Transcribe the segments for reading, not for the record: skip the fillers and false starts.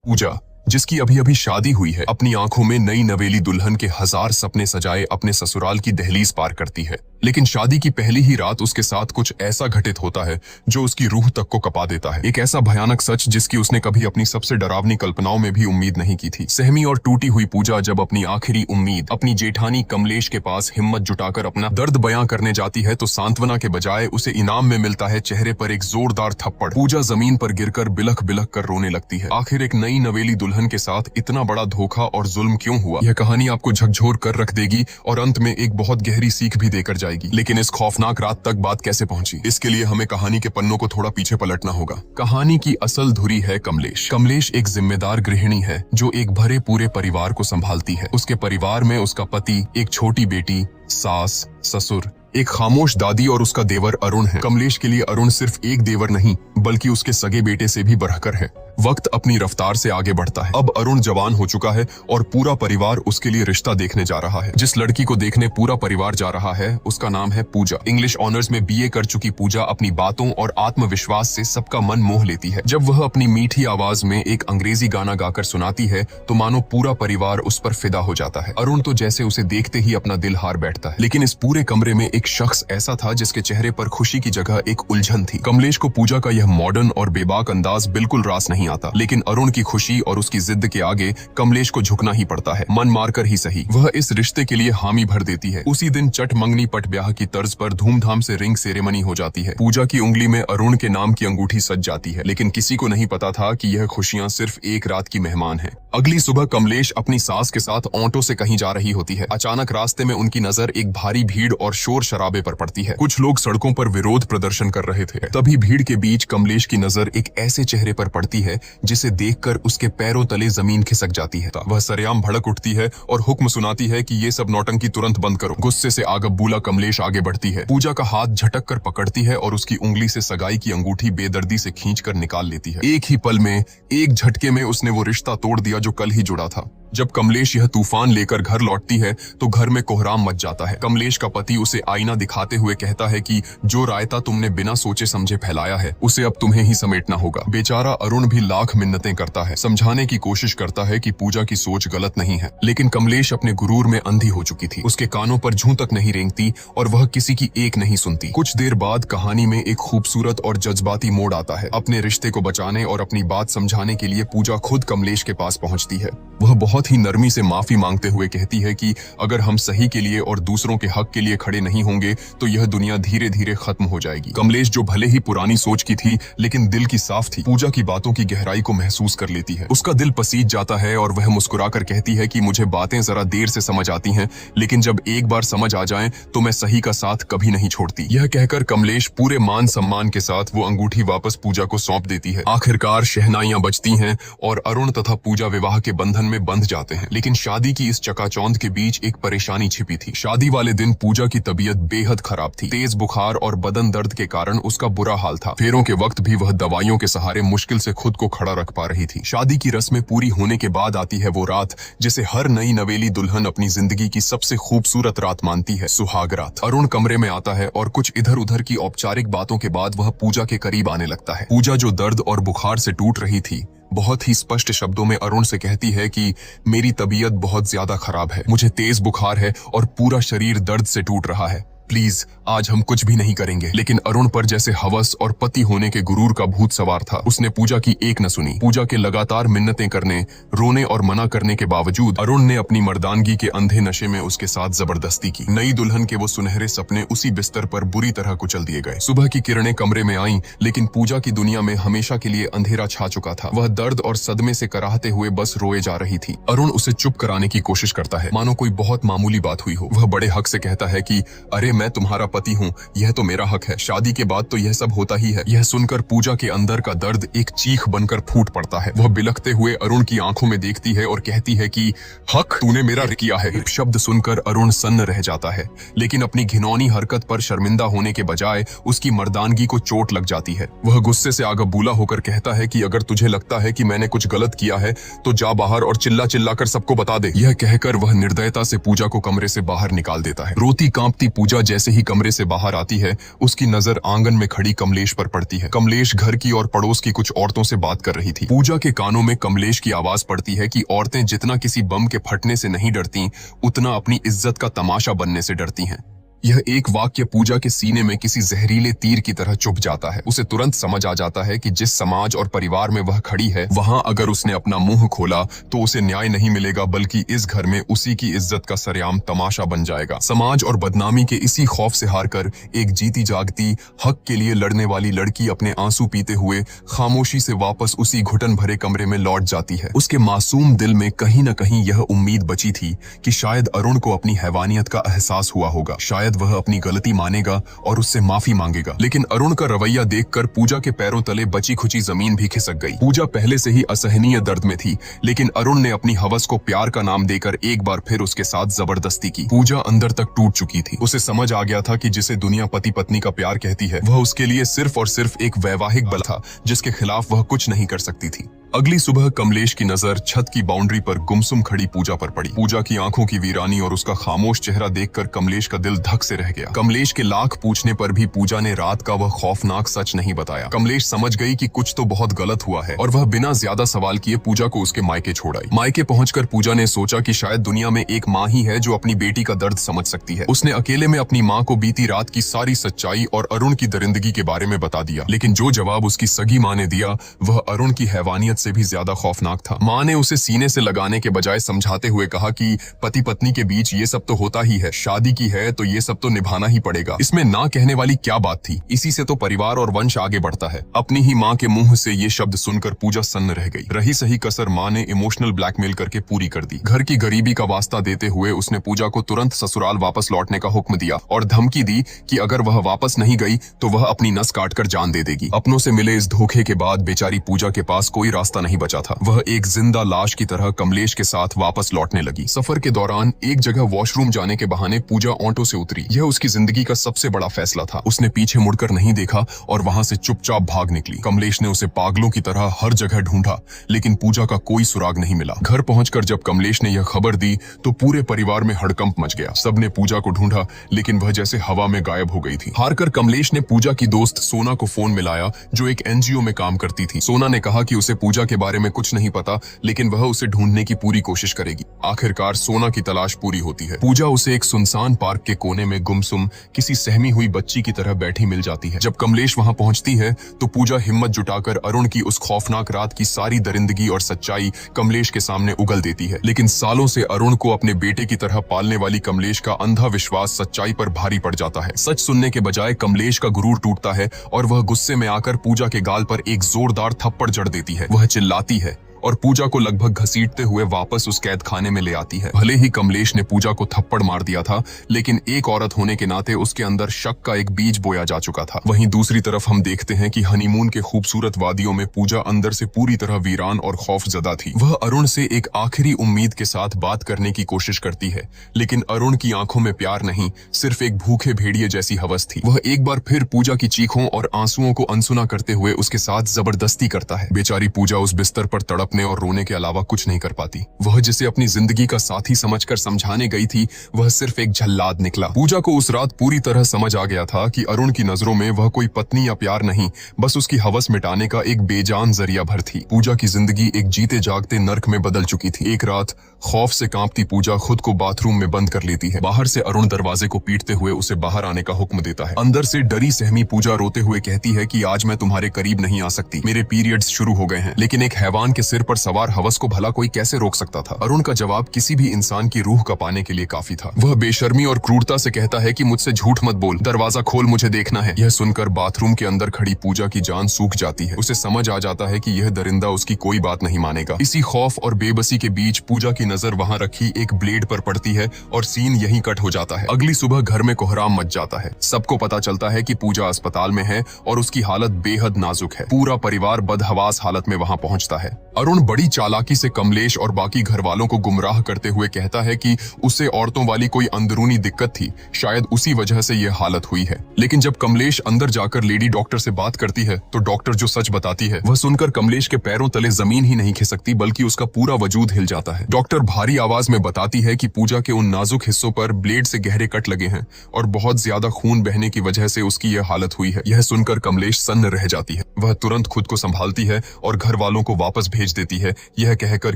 पूजा, जिसकी अभी अभी शादी हुई है, अपनी आंखों में नई नवेली दुल्हन के हजार सपने सजाए अपने ससुराल की दहलीज पार करती है। लेकिन शादी की पहली ही रात उसके साथ कुछ ऐसा घटित होता है जो उसकी रूह तक को कपा देता है। एक ऐसा भयानक सच जिसकी उसने कभी अपनी सबसे डरावनी कल्पनाओं में भी उम्मीद नहीं की थी। सहमी और टूटी हुई पूजा जब अपनी आखिरी उम्मीद अपनी जेठानी कमलेश के पास हिम्मत जुटाकर अपना दर्द बयां करने जाती है तो सांत्वना के बजाय उसे इनाम में मिलता है चेहरे पर एक जोरदार थप्पड़। पूजा जमीन पर गिरकर बिलख बिलख कर रोने लगती है। आखिर एक नई नवेली दुल्हन के साथ इतना बड़ा धोखा और जुल्म क्यों हुआ? यह कहानी आपको झकझोर कर रख देगी और अंत में एक बहुत गहरी सीख भी देकर जाएगी। लेकिन इस खौफनाक रात तक बात कैसे पहुंची, इसके लिए हमें कहानी के पन्नों को थोड़ा पीछे पलटना होगा। कहानी की असल धुरी है कमलेश। कमलेश एक जिम्मेदार गृहिणी है जो एक भरे पूरे परिवार को संभालती है। उसके परिवार में उसका पति, एक छोटी बेटी, सास, ससुर, एक खामोश दादी और उसका देवर अरुण है। कमलेश के लिए अरुण सिर्फ एक देवर नहीं बल्कि उसके सगे बेटे से भी बढ़कर है। वक्त अपनी रफ्तार से आगे बढ़ता है। अब अरुण जवान हो चुका है और पूरा परिवार उसके लिए रिश्ता देखने जा रहा है। जिस लड़की को देखने पूरा परिवार जा रहा है उसका नाम है पूजा। इंग्लिश ऑनर्स में बीए कर चुकी पूजा अपनी बातों और आत्मविश्वास से सबका मन मोह लेती है। जब वह अपनी मीठी आवाज में एक अंग्रेजी गाना गाकर सुनाती है तो मानो पूरा परिवार उस पर फिदा हो जाता है। अरुण तो जैसे उसे देखते ही अपना दिल हार बैठता है। लेकिन इस पूरे कमरे में एक शख्स ऐसा था जिसके चेहरे पर खुशी की जगह एक उलझन थी। कमलेश को पूजा का यह मॉडर्न और बेबाक अंदाज बिल्कुल रास नहीं आता, लेकिन अरुण की खुशी और उसकी जिद के आगे कमलेश को झुकना ही पड़ता है। मन मारकर ही सही वह इस रिश्ते के लिए हामी भर देती है। उसी दिन चट मंगनी पट ब्याह की तर्ज पर धूमधाम से रिंग सेरेमनी हो जाती है। पूजा की उंगली में अरुण के नाम की अंगूठी सज जाती है, लेकिन किसी को नहीं पता था कि यह खुशियां सिर्फ एक रात की मेहमान है। अगली सुबह कमलेश अपनी सास के साथ ऑटो से कहीं जा रही होती है। अचानक रास्ते में उनकी नजर एक भारी भीड़ और शोर शराबे पर पड़ती है। कुछ लोग सड़कों पर विरोध प्रदर्शन कर रहे थे। तभी भीड़ के बीच कमलेश की नजर एक ऐसे चेहरे पर पड़ती है जिसे देखकर उसके पैरों तले जमीन खिसक जाती है। वह सरेआम भड़क उठती है और हुक्म सुनाती है कि ये सब नौटंकी तुरंत बंद करो। गुस्से से आगबूला कमलेश आगे बढ़ती है। पूजा का हाथ झटक कर पकड़ती है और उसकी उंगली से सगाई की अंगूठी बेदर्दी से खींचकर निकाल लेती है। एक ही पल में, एक झटके में उसने वो रिश्ता तोड़ दिया जो कल ही जुड़ा था। जब कमलेश यह तूफान लेकर घर लौटती है तो घर में कोहराम मच जाता है। कमलेश का पति उसे आईना दिखाते हुए कहता है कि जो रायता तुमने बिना सोचे समझे फैलाया है उसे अब तुम्हें ही समेटना होगा। बेचारा अरुण भी लाख मिन्नतें करता है, समझाने की कोशिश करता है कि पूजा की सोच गलत नहीं है, लेकिन कमलेश अपने गुरूर में अंधी हो चुकी थी। उसके कानों पर जूं तक नहीं रेंगती और वह किसी की एक नहीं सुनती। कुछ देर बाद कहानी में एक खूबसूरत और जज्बाती मोड़ आता है। अपने रिश्ते को बचाने और अपनी बात समझाने के लिए पूजा खुद कमलेश के पास पहुंचती है। वह बहुत ही नरमी से माफी मांगते हुए कहती है कि अगर हम सही के लिए और दूसरों के हक के लिए खड़े नहीं होंगे तो यह दुनिया धीरे धीरे खत्म हो जाएगी। कमलेश जो भले ही पुरानी सोच की थी लेकिन दिल की साफ थी, पूजा की बातों की गहराई को महसूस कर लेती है। उसका दिल पसीज जाता है और वह मुस्कुराकर कहती है कि मुझे बातें जरा देर से समझ आती हैं, लेकिन जब एक बार समझ आ जाएं तो मैं सही का साथ कभी नहीं छोड़ती। यह कहकर कमलेश पूरे मान सम्मान के साथ वो अंगूठी वापस पूजा को सौंप देती है। आखिरकार शहनाइयां बजती हैं और अरुण तथा पूजा विवाह के बंधन में बंध जाते हैं। लेकिन शादी की इस चकाचौंध के बीच एक परेशानी छिपी थी। शादी वाले दिन पूजा की तबीयत बेहद खराब थी। तेज बुखार और बदन दर्द के कारण उसका बुरा हाल था। फेरों के वक्त भी वह दवाइयों के सहारे मुश्किल से खुद को खड़ा रख पा रही थी। शादी की रस्में पूरी होने के बाद आती है वो रात जिसे हर नई नवेली दुल्हन अपनी जिंदगी की सबसे खूबसूरत रात मानती है, सुहाग रात। अरुण कमरे में आता है और कुछ इधर उधर की औपचारिक बातों के बाद वह पूजा के करीब आने लगता है। पूजा जो दर्द और बुखार से टूट रही थी बहुत ही स्पष्ट शब्दों में अरुण से कहती है कि मेरी तबीयत बहुत ज्यादा खराब है, मुझे तेज बुखार है और पूरा शरीर दर्द से टूट रहा है। प्लीज आज हम कुछ भी नहीं करेंगे। लेकिन अरुण पर जैसे हवस और पति होने के गुरूर का भूत सवार था। उसने पूजा की एक न सुनी। पूजा के लगातार मिन्नतें करने, रोने और मना करने के बावजूद अरुण ने अपनी मर्दानगी के अंधे नशे में उसके साथ जबरदस्ती की। नई दुल्हन के वो सुनहरे सपने उसी बिस्तर पर बुरी तरह कुचल दिए गए। सुबह की किरणें कमरे में आईं, लेकिन पूजा की दुनिया में हमेशा के लिए अंधेरा छा चुका था। वह दर्द और सदमे से कराहते हुए बस रोए जा रही थी। अरुण उसे चुप कराने की कोशिश करता है, मानो कोई बहुत मामूली बात हुई हो। वह बड़े हक से कहता है कि अरे मैं तुम्हारा पति हूँ, यह तो मेरा हक है, शादी के बाद तो यह सब होता ही है। यह सुनकर पूजा के अंदर का दर्द एक चीख बनकर फूट पड़ता है। वह बिलखते हुए अरुण की आंखों में देखती है और कहती है कि हक तूने मेरा किया है। शब्द सुनकर अरुण सन्न रह जाता है, लेकिन अपनी घिनौनी हरकत पर शर्मिंदा होने के बजाय उसकी मर्दानगी को चोट लग जाती है। वह गुस्से से आगबूला होकर कहता है कि अगर तुझे लगता है कि मैंने कुछ गलत किया है तो जा बाहर और चिल्ला चिल्लाकर सबको बता दे। यह कहकर वह निर्दयता से पूजा को कमरे से बाहर निकाल देता है। रोती कांपती पूजा जैसे ही कमरे से बाहर आती है, उसकी नजर आंगन में खड़ी कमलेश पर पड़ती है। कमलेश घर की और पड़ोस की कुछ औरतों से बात कर रही थी। पूजा के कानों में कमलेश की आवाज पड़ती है कि औरतें जितना किसी बम के फटने से नहीं डरती, उतना अपनी इज्जत का तमाशा बनने से डरती हैं। यह एक वाक्य पूजा के सीने में किसी जहरीले तीर की तरह चुभ जाता है। उसे तुरंत समझ आ जाता है कि जिस समाज और परिवार में वह खड़ी है, वहां अगर उसने अपना मुंह खोला तो उसे न्याय नहीं मिलेगा, बल्कि इस घर में उसी की इज्जत का सरेआम तमाशा बन जाएगा। समाज और बदनामी के इसी खौफ से हारकर एक जीती जागती हक के लिए लड़ने वाली लड़की अपने आंसू पीते हुए खामोशी से वापस उसी घुटन भरे कमरे में लौट जाती है। उसके मासूम दिल में कहीं न कहीं यह उम्मीद बची थी कि शायद अरुण को अपनी हैवानियत का एहसास हुआ होगा, शायद वह अपनी गलती मानेगा और उससे माफी मांगेगा। लेकिन अरुण का रवैया देखकर पूजा के पैरों तले बची खुची जमीन भी खिसक गई। पूजा पहले से ही असहनीय दर्द में थी, लेकिन अरुण ने अपनी हवस को प्यार का नाम देकर एक बार फिर उसके साथ जबरदस्ती की। पूजा अंदर तक टूट चुकी थी। उसे समझ आ गया था कि जिसे दुनिया पति पत्नी का प्यार कहती है, वह उसके लिए सिर्फ और सिर्फ एक वैवाहिक बल था, जिसके खिलाफ वह कुछ नहीं कर सकती थी। अगली सुबह कमलेश की नजर छत की बाउंड्री पर गुमसुम खड़ी पूजा पर पड़ी। पूजा की आंखों की वीरानी और उसका खामोश चेहरा देखकर कमलेश का दिल धक से रह गया। कमलेश के लाख पूछने पर भी पूजा ने रात का वह खौफनाक सच नहीं बताया। कमलेश समझ गई कि कुछ तो बहुत गलत हुआ है और वह बिना ज्यादा सवाल किए पूजा को उसके मायके छोड़ आई। मायके पहुंचकर पूजा ने सोचा कि शायद दुनिया में एक माँ ही है जो अपनी बेटी का दर्द समझ सकती है। उसने अकेले में अपनी माँ को बीती रात की सारी सच्चाई और अरुण की दरिंदगी के बारे में बता दिया। लेकिन जो जवाब उसकी सगी माँ ने दिया, वह अरुण की हैवानियत से भी ज्यादा खौफनाक था। माँ ने उसे सीने से लगाने के बजाय समझाते हुए कहा कि पति पत्नी के बीच ये सब तो होता ही है, शादी की है तो ये सब तो निभाना ही पड़ेगा। इसमें ना कहने वाली क्या बात थी, इसी से तो परिवार और वंश आगे बढ़ता है। अपनी ही माँ के मुंह से ये शब्द सुनकर पूजा सन्न रह गई। रही सही कसर माँ ने इमोशनल ब्लैकमेल करके पूरी कर दी। घर की गरीबी का वास्ता देते हुए उसने पूजा को तुरंत ससुराल वापस लौटने का हुक्म दिया और धमकी दी कि अगर वह वापस नहीं गई तो वह अपनी नस काटकर जान दे देगी। अपनों से मिले इस धोखे के बाद बेचारी पूजा के पास कोई रास्ता नहीं बचा था। वह एक जिंदा लाश की तरह कमलेश के साथ वापस लौटने लगी। सफर के दौरान एक जगह वॉशरूम जाने के बहाने पूजा ऑटो से उतरी। यह उसकी जिंदगी का सबसे बड़ा फैसला था। उसने पीछे मुड़कर नहीं देखा और वहां से चुपचाप भाग निकली। कमलेश ने उसे पागलों की तरह हर जगह ढूंढा, लेकिन पूजा का कोई सुराग नहीं मिला। घर पहुंचकर जब कमलेश ने यह खबर दी तो पूरे परिवार में हड़कंप मच गया। सबने पूजा को ढूंढा, लेकिन वह जैसे हवा में गायब हो गई थी। हारकर कमलेश ने पूजा की दोस्त सोना को फोन मिलाया, जो एक एनजीओ में काम करती थी। सोना ने कहा कि उसे पूजा के बारे में कुछ नहीं पता, लेकिन वह उसे ढूंढने की पूरी कोशिश करेगी। आखिरकार सोना की तलाश पूरी होती है। पूजा उसे एक सुनसान पार्क के कोने में गुमसुम किसी सहमी हुई बच्ची की तरह बैठी मिल जाती है। जब कमलेश वहां पहुंचती है तो पूजा हिम्मत जुटाकर अरुण की उस खौफनाक रात की सारी दरिंदगी और सच्चाई कमलेश के सामने उगल देती है। लेकिन सालों से अरुण को अपने बेटे की तरह पालने वाली कमलेश का अंधा विश्वास सच्चाई पर भारी पड़ जाता है। सच सुनने के बजाय कमलेश का गुरूर टूटता है और वह गुस्से में आकर पूजा के गाल पर एक जोरदार थप्पड़ जड़ देती है। वह चिल्लाती है और पूजा को लगभग घसीटते हुए वापस उस कैद खाने में ले आती है। भले ही कमलेश ने पूजा को थप्पड़ मार दिया था, लेकिन एक औरत होने के नाते उसके अंदर शक का एक बीज बोया जा चुका था। वहीं दूसरी तरफ हम देखते हैं कि हनीमून के खूबसूरत वादियों में पूजा अंदर से पूरी तरह वीरान और खौफजदा थी। वह अरुण से एक आखिरी उम्मीद के साथ बात करने की कोशिश करती है, लेकिन अरुण की आंखों में प्यार नहीं, सिर्फ एक भूखे भेड़िए जैसी हवस थी। वह एक बार फिर पूजा की चीखों और आंसुओं को अनसुना करते हुए उसके साथ जबरदस्ती करता है। बेचारी पूजा उस बिस्तर पर तड़प और रोने के अलावा कुछ नहीं कर पाती। वह जिसे अपनी जिंदगी का साथी समझकर समझाने गई थी, वह सिर्फ एक झल्लाद निकला। पूजा को उस रात पूरी तरह समझ आ गया था कि अरुण की नजरों में वह कोई पत्नी या प्यार नहीं, बस उसकी हवस मिटाने का एक बेजान जरिया भर थी। पूजा की जिंदगी एक जीते जागते नर्क में बदल चुकी थी। एक रात खौफ से कांपती पूजा खुद को बाथरूम में बंद कर लेती है। बाहर से अरुण दरवाजे को पीटते हुए उसे बाहर आने का हुक्म देता है। अंदर से डरी सहमी पूजा रोते हुए कहती है कि आज मैं तुम्हारे करीब नहीं आ सकती, मेरे पीरियड्स शुरू हो गए हैं। लेकिन एक हैवान के सिर पर सवार हवस को भला कोई कैसे रोक सकता था? अरुण का जवाब किसी भी इंसान की रूह का पाने के लिए काफी था। वह बेशर्मी और क्रूरता से कहता है कि मुझसे झूठ मत बोल, दरवाजा खोल, मुझे देखना है। यह सुनकर बाथरूम के अंदर खड़ी पूजा की जान सूख जाती है। उसे समझ आ जाता है कि यह दरिंदा उसकी कोई बात नहीं मानेगा। इसी खौफ और बेबसी के बीच पूजा की नजर वहां रखी एक ब्लेड पर पड़ती है और सीन यहीं कट हो जाता है। अगली सुबह घर में कोहराम मच जाता है। सबको पता चलता है कि पूजा अस्पताल में है और उसकी हालत बेहद नाजुक है। पूरा परिवार बदहवास हालत में वहां पहुंचता है। अरुण बड़ी चालाकी से कमलेश और बाकी घर वालों को गुमराह करते हुए कहता है कि उसे औरतों वाली कोई अंदरूनी दिक्कत थी, शायद उसी वजह से यह हालत हुई है। लेकिन जब कमलेश अंदर जाकर लेडी डॉक्टर से बात करती है तो डॉक्टर जो सच बताती है वह सुनकर कमलेश के पैरों तले जमीन ही नहीं खिसकती, बल्कि उसका पूरा वजूद हिल जाता है। डॉक्टर डॉक्टर भारी आवाज में बताती है कि पूजा के उन नाजुक हिस्सों पर ब्लेड से गहरे कट लगे हैं और बहुत ज्यादा खून बहने की वजह से उसकी यह हालत हुई है। यह सुनकर कमलेश सन्न रह जाती है। वह तुरंत खुद को संभालती है और घर वालों को वापस भेज देती है, यह कहकर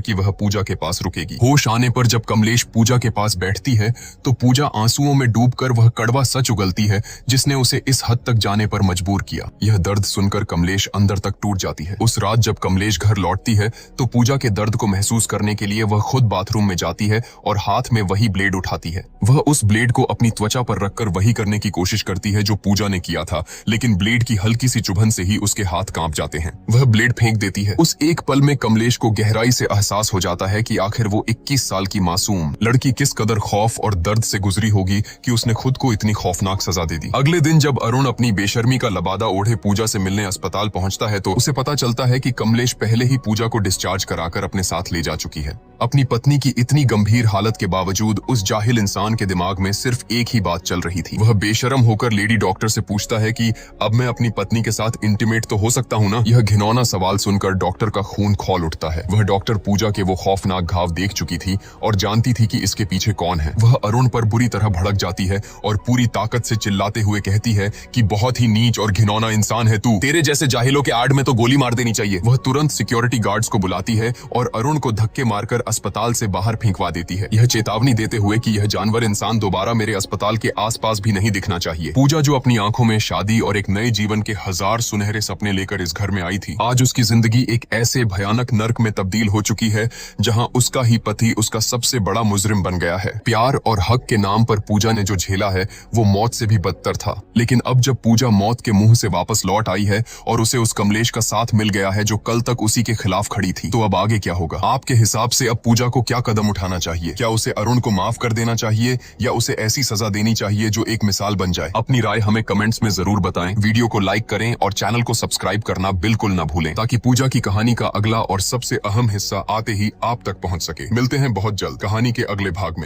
कि वह पूजा के पास रुकेगी। होश आने पर जब कमलेश पूजा के पास बैठती है तो पूजा आंसुओं में डूबकर वह कड़वा सच उगलती है जिसने उसे इस हद तक जाने पर मजबूर किया। यह दर्द सुनकर कमलेश अंदर तक टूट जाती है। उस रात जब कमलेश घर लौटती है तो पूजा के दर्द को महसूस करने के लिए वह खुद बाथरूम में जाती है और हाथ में वही ब्लेड उठाती है। वह उस ब्लेड को अपनी त्वचा पर रखकर वही करने की कोशिश करती है जो पूजा ने किया था, लेकिन ब्लेड की हल्की सी चुभन से ही उसके हाथ कांप जाते हैं। वह ब्लेड फेंक देती है। उस एक पल में कमलेश को गहराई से एहसास हो जाता है कि आखिर वो 21 साल की मासूम लड़की किस कदर खौफ और दर्द से गुजरी होगी कि उसने खुद को इतनी खौफनाक सजा दे दी। अगले दिन जब अरुण अपनी बेशर्मी का लबादा ओढ़े पूजा से मिलने अस्पताल पहुंचता है तो उसे पता चलता है कि कमलेश पहले ही पूजा को डिस्चार्ज कराकर अपने साथ ले जा चुकी है। अपनी पत्नी की इतनी गंभीर हालत के बावजूद उस जाहिल इंसान के दिमाग में सिर्फ एक ही बात चल रही थी। वह बेशरम होकर लेडी डॉक्टर से पूछता है कि अब मैं अपनी पत्नी के साथ इंटीमेट तो हो सकता हूँ ना? यह घिनौना सवाल सुनकर डॉक्टर का खून खौल उठता है। वह डॉक्टर पूजा के वो खौफनाक घाव देख चुकी थी और जानती थी कि इसके पीछे कौन है। वह अरुण पर बुरी तरह भड़क जाती है और पूरी ताकत से चिल्लाते हुए कहती है कि बहुत ही नीच और घिनौना इंसान है तू, तेरे जैसे जाहिलों के आड़ में तो गोली मार देनी चाहिए। वह तुरंत सिक्योरिटी गार्ड्स को बुलाती है और अरुण को धक्के मारकर अस्पताल से बाहर फेंकवा देती है, यह चेतावनी देते हुए कि यह जानवर इंसान दोबारा मेरे अस्पताल के आसपास भी नहीं दिखना चाहिए। पूजा जो अपनी आंखों में शादी और एक नए जीवन के हजार सुनहरे सपने लेकर इस घर में आई थी, आज उसकी जिंदगी एक ऐसे भयानक नर्क में तब्दील हो चुकी है जहां उसका ही पति उसका सबसे बड़ा मुजरिम बन गया है। प्यार और हक के नाम पर पूजा ने जो झेला है वो मौत से भी बदतर था, लेकिन अब जब पूजा मौत के मुंह से वापस लौट आई है और उसे उस कमलेश का साथ मिल गया है जो कल तक उसी के खिलाफ खड़ी थी, तो अब आगे क्या होगा? आपके हिसाब से अब पूजा को क्या कदम उठाना चाहिए? क्या उसे अरुण को माफ कर देना चाहिए या उसे ऐसी सजा देनी चाहिए जो एक मिसाल बन जाए? अपनी राय हमें कमेंट्स में जरूर बताएं। वीडियो को लाइक करें और चैनल को सब्सक्राइब करना बिल्कुल न भूलें ताकि पूजा की कहानी का अगला और सबसे अहम हिस्सा आते ही आप तक पहुंच सके। मिलते हैं बहुत जल्द कहानी के अगले भाग में।